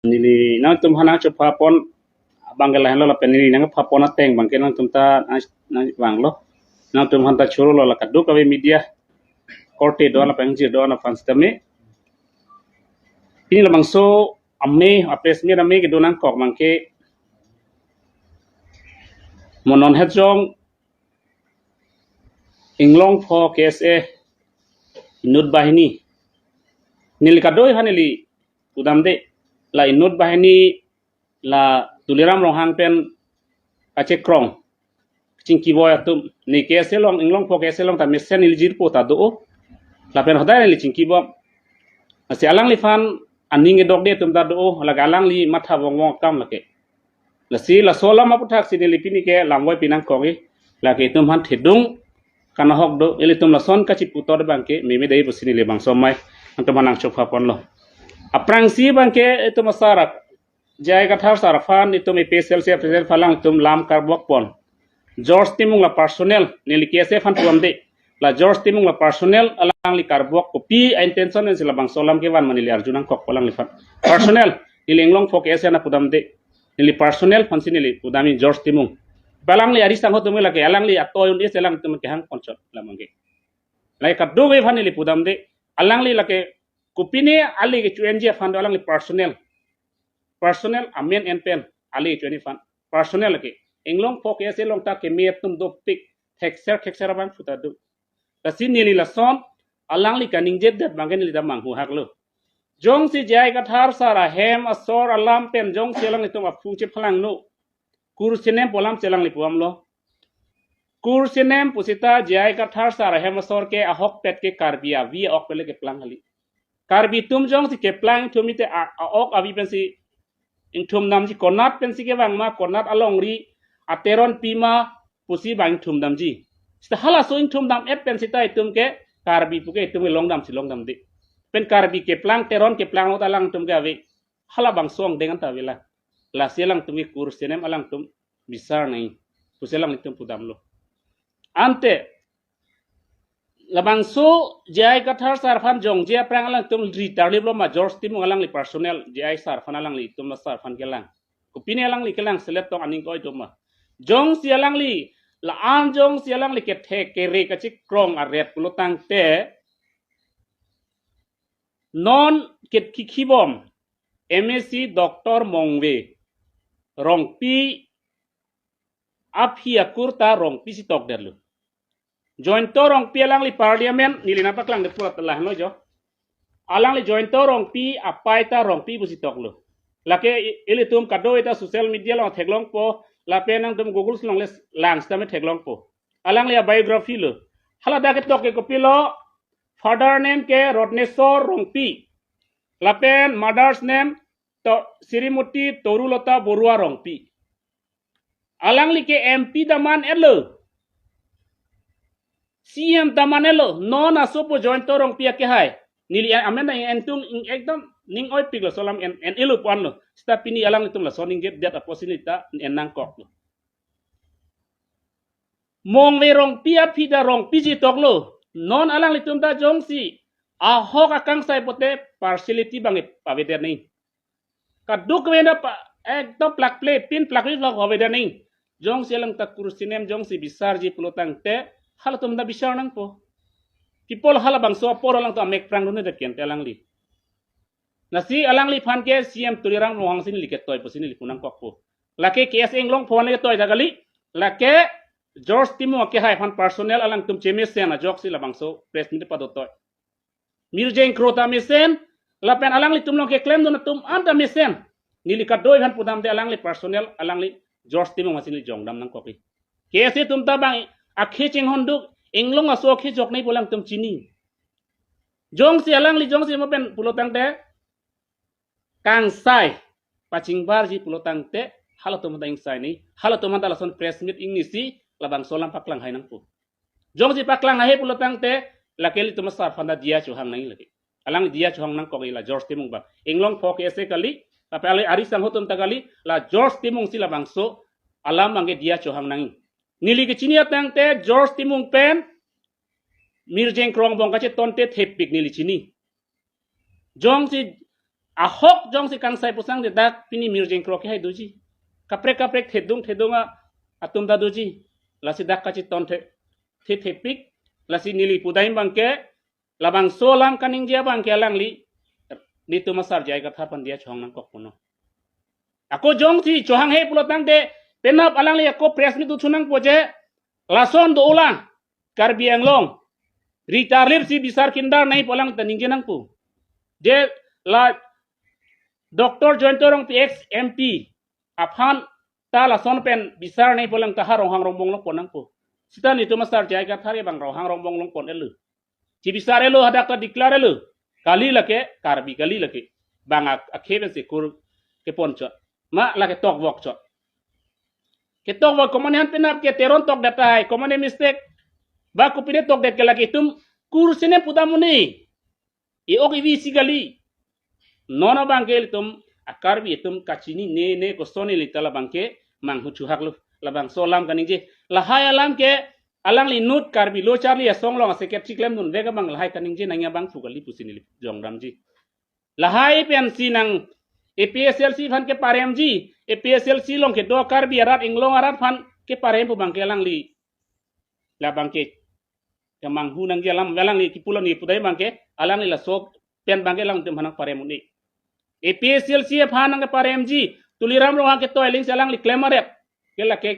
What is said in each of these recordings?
Nili nang tum hana chupa pon bangkel lah lo pen nili nang papon ateng bangkel nang tum ta nang bang lo nang tum hanta churu lo la kadu kawe media korte do na pengji do na fans tame ini la bangso amme apes mi rame ke do nang kok mangke monon hejong inglong pho ksa inut bahini nili kadoi hanili udam de la inut bahini la tuliram rohang pen ache krong cingki boy atum ni kese long inglong pho kese long ta mesen iljir po ta do la pen hodai li cingki bo asi alang li fan aning dog de tum ta do la galang li matha wong kam la ke la si la sola ma puthak si li pini ke lamwai pinang kongi la ke tum han thedung kana hok do ili tum la son ka chi putor bangke me dei busini le bang somai antum manang chokha pon lo aprang si bangke itu masarak jai kathar sarafan itu me pesel se presel falang tum lam karbok pon George timung la personnel nili kese fan tuamde la George timung la personnel alang li karbok kopi intention en sila bang solam ke wan manili arjunang kok polang li fan personnel nili englong fok ese na pudamde nili personnel fansi nili pudami George timung balang li aris tangho tumela ke alang li atoyun is elang tum ke hang konchot la mangge lai kaddo we fan nili pudamde alang li lake kupine ali ke chuenje fan alang li personnel amen en pen ali chueni fan personnel ke englong fok ese long ta ke miet tum do pik texer bang futa do tasin nili la son alang li kaning jet dat bangen li damang hu haklo jong si jai ka thar sara hem asor alam pen jong selang itum afu che phalang no kur sinem polam selang li puam lo kur sinem pusita jai ka thar sara hem asor ke ahok pet ke karbia vi ok pele ke plang hali karbi tum jong si ke plang tumite ok avi pensi intum nam si konat pensi ke bang ma konat along ri ateron pima pusi bang tum dam ji hala so intum dam et pensi ta itum ke karbi puke itum long dam si long dam di pen karbi ke plang teron ke plang ota lang tum ke ave hala bang song dengan ta vela la selang tum kur senem alang tum bisar nai puselang itum pudam lo ante labang so jai kathar sarfan jong jia prang alang tum ritar liblo ma George timung alang li personnel jai sarfan alang li tum la sarfan kelang kupine alang li kelang selet tong aning koi tum ma jong si alang li la an jong si alang li ke the ke re ka chi krong a ret pulo tang te non ket kikibom MSc Dr. Mongwe rongpi aphi akurta rongpi si tok derlu joint to rongpi alang li parliament nilina paklang de pula telah no jo alang li joint to rongpi apai ta rongpi busi tok lu lake ili tum kado eta social media long theglong po la penang tum google long les lang stame theglong po alang li biography lu hala da ke tok ke kopilo father name ke Rodnesor rongpi lapen mother's name to Sirimuti Torulota Borua rongpi alang li ke MP daman elo CM daman elo non asopo joint to rongpi ke hai nili amena entung ekdom ning oi piglo solam en elo panlo stapini alang litum la soning get that opportunity en nang kok lo mong we rongpi apida rongpi ji toklo non alang litum da jongsi ahok akang sai pote partiality bangi paveder nei kaduk wenda pa ekdom plak play pin plak ri log hoveder nei jong selang ta kursinem jong si bisar ji pulotang te halatum da bisar nang po people halabang so por lang to mek prang dun de ken te alang li nasi alang li phan ke CM tulirang mohang sin liket toy posini lipunang kok po lake kes englong phone le toy dagali lake George Timo ke hai phan personnel alang tum chemes sen a jok si labang so press meet pa do toy mirjeng krota mesen lapen alang li tumlong ke claim don tum anda mesen nili ka doi han pudam de alang li personnel alang li George Timo masin li jongdam nang kopi kese tum ta bang akhe ching honduk englong aso khe jok nei bolang tum chini jong si alang li jong si mo pen pulotang te kang sai paching bar ji pulotang te halatum da ing sai ni halatum da lason press meet ingisi labang solam paklang hai nang pu jong si paklang hai pulotang te lakeli tu masar fanda dia chuhang nang lagi alang dia chuhang nang kong ila George Timung ba englong fok ese kali tapi ale arisang hotum tagali la George Timung sila bangso alam angge dia chuhang nang nili ke chini atang te George Timung pen mirjeng krong bong kache tonte thepik nili chini jong si ahok jong si kang sai pusang de dak pini mirjeng kroke hai doji kaprek thedunga atum da doji lasi dak kachi ton the pik lasi nili pudaim bangke labang solam kaning dia bangke langli ni tu masar jaiga thapan dia chong nang kok puno ako jong si chohang he pulotang de penap alangli ako press mi tu chunang poje lason do ulang karbi anglong ritarlip si bisar kindar nai polang taning jenang pu je la Dr. Jointorong PX MP aphan ta lason pen bisar nai polang ta harong hang rombong long ponang pu sita ni tu masar jaiga thare bang rohang rombong long pon elu ci bisar elu hadak ta declare elu kali lake karbi kali lake bang akheben se kur ke ponchot ma lake tok wok chot ke tok wok komane penap ke teron tok data hai komane mistake ba ku pine tok det ke lake tum kur sene pudamuni e ok ivi sigali nona bangke tum akarbi tum kachini ne ko soni litala bangke mang hu chuhak lu labang solam kaninje lahai alam ke alang li nut karbi lo charli ya songlong secretary klem nun vega bang lahai kaninje nangya bang fugali pusini li jong ramji lahai pen sinang APSLC fan ke paremji APSLC long ke do karbi arat inglong arat fan ke parem pu bangke alang li la bangke kamang hu nang jalam walang li kipulan ni pudai bangke alang li la sok pen bangke lang tum hanak parem ni APSLC fan nang ke paremji tuliram lo ha ke to eling salang li claimaret ke la ke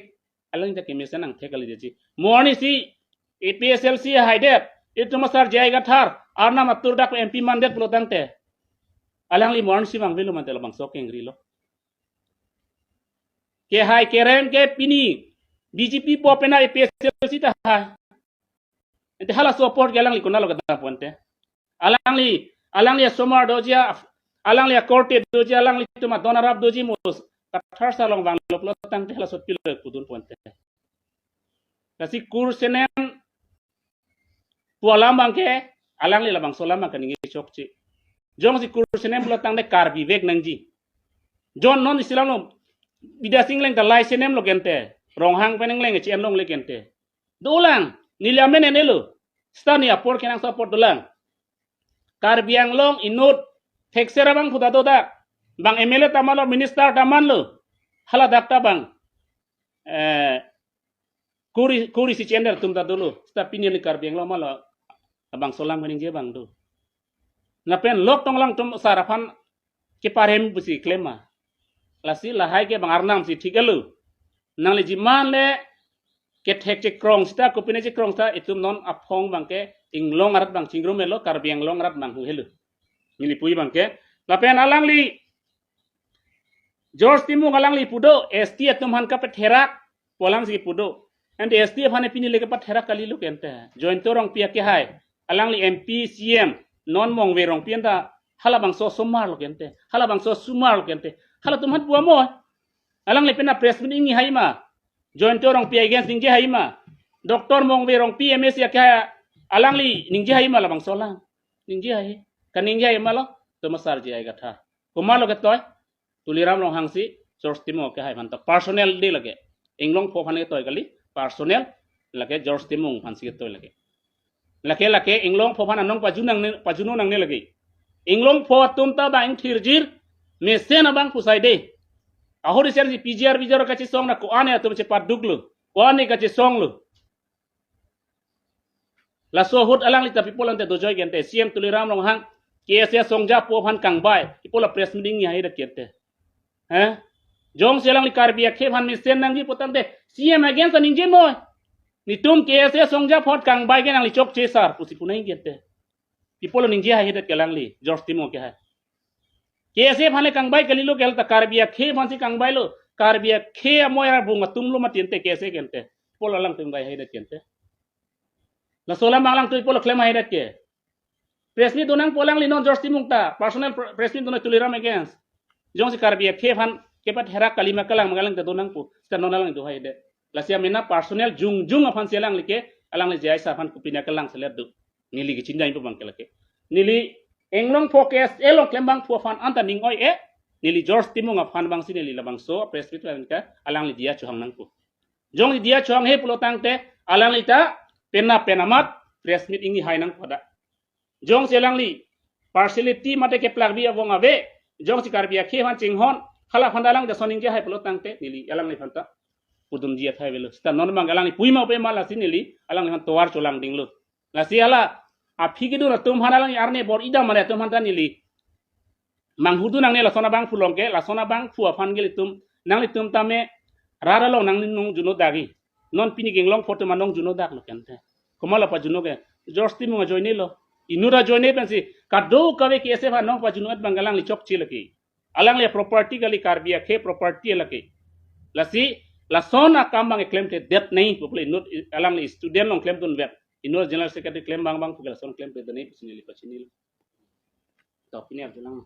alang ja ke mesanang thekali jeji morni si APSLC haidet itu masar jaiga thar arna matur dak MP mandet pulotang te alang li morni si bang velu mantel bang sokeng rilo ke hai kerem ke pini BJP popena APSLC ta hai ente hala support ke alang li kunalo gada ponte alang li somar dojia alang li korte dojia alang li tuma donarab doji mus kathar salong bang lo tang te hala sot pilo pudun ponte kasi kur senen pualam bangke alang li labang solam bang kaningi chokchi jong si kur senen pulo tang de karbi vek nangji jon non isilang no bidasing leng ta lai senem lo gente ronghang peneng leng chen long le gente dolang niliamen enelo stani apor kenang support dolang karbiang long inut teksera bang puda doda bang MLA tamalo minister taman lo hala dakta bang kuri si chender tumta dulu sta pinyen karbiang long malo bang solam kening je bang do na pen lok tong lang tum sarafan ke parem busi klema lasi lahai ke bang arnam si thigalu nang le jiman le ke thek che krong sta ko pine che krong sta itum non aphong bang ke inglong arat bang chingrum melo karbiang long arat bang hu helu ngili pui bang ke la pen alang li George Timu alang li pudo ST atum han ka pe therak polang si pudo and ST phane pini le ke pa therak kali lu kente join torong pia ke hai alang li MP CM non mong we rong pienda hala bang so somar lo kente hala bang so sumar lo kente hala tum hat puamo alang li pena press meeting ni haima join torong pia against ningje haima doktor mong we rong PMS ya ka alang li ningje haima la bang solang ningje hai kaningje haima lo to masar ji ai gatha kumalo ke toy tuliram long hangsi George Timo ke hai manta personnel de lage inglong pho phane toy kali personnel lage George Timung phansi ke toy lage lake inglong pho phana nong pajuno nang ne lage inglong pho tumta ba ing thirjir me sena bang pusai de ahori ser ji PGR bijaro kachi song na ko ane atum che pat duglu ko ane kachi song lu la so hut alang li tapi polan te dojoy gente CM tuliram long hang KSS songja po phan kangbai ipola press meeting ni hai da kete jong selang li karbia ke phan mi sen nang ji potan de CM against aning je mo ni tum KSS songja phot kangbai ke nang li chok che sar pusi punai kete ipola ning je hai da kelang li George Timo ke hai KSS phane kangbai kali lo kel ta karbia ke phan si kangbai lo karbia ke amoya bunga tum lo matin te KSS kente pola lang tum gai hai da kente la solam banglang tu ipola claim hai da ke presmi donang polang linon George Timung ta personal presmi donang tuliram against jong si karbia ke phan ke pat herak kalima kalang magalang ta donang pu sta nonalang tu haide la sia mena personal jung afan selang like alang le jai sa phan kupina kalang selet du nili gi cindai pu bang kelake nili englong focus elong klembang pu fan anta ning oi nili George Timung afan bang si nili labang so presmi tu ka alang le dia chuang nang pu jong li dia chuang he pulotang te alang li ta penamat presmi ingi hai nang pada jong selang li partiality mate ke plagbi avong ave jong si karbia ke han ching hon khala phandalang ja soning je hai pelot tangte nili alang ni phanta pudum dia thai velo sta non mang alang ni pui mau pe mala sinili alang ni han towar cholang dinglo la si ala a phigidu na tum hanalang arne bor ida mane tum hanta nili mang hudu nang ne la sona bang fulong ke la sona bang fu afan geli tum nang li tum tame rara lo nang ni nong juno dagi non pini genglong foto manong juno dak lo kente komala pa juno ke jorsti mo joine lo inura joine pensi kado kawe ke ese fa nong pa juno at bangalang li chok chilaki alang le property gali karbia ke property laki la si la sona kambang claim te det nahi popule not alang le student long claim tun vet inura general secretary claim bang bang pugala son claim te dani pisini li pachini to pini ar julang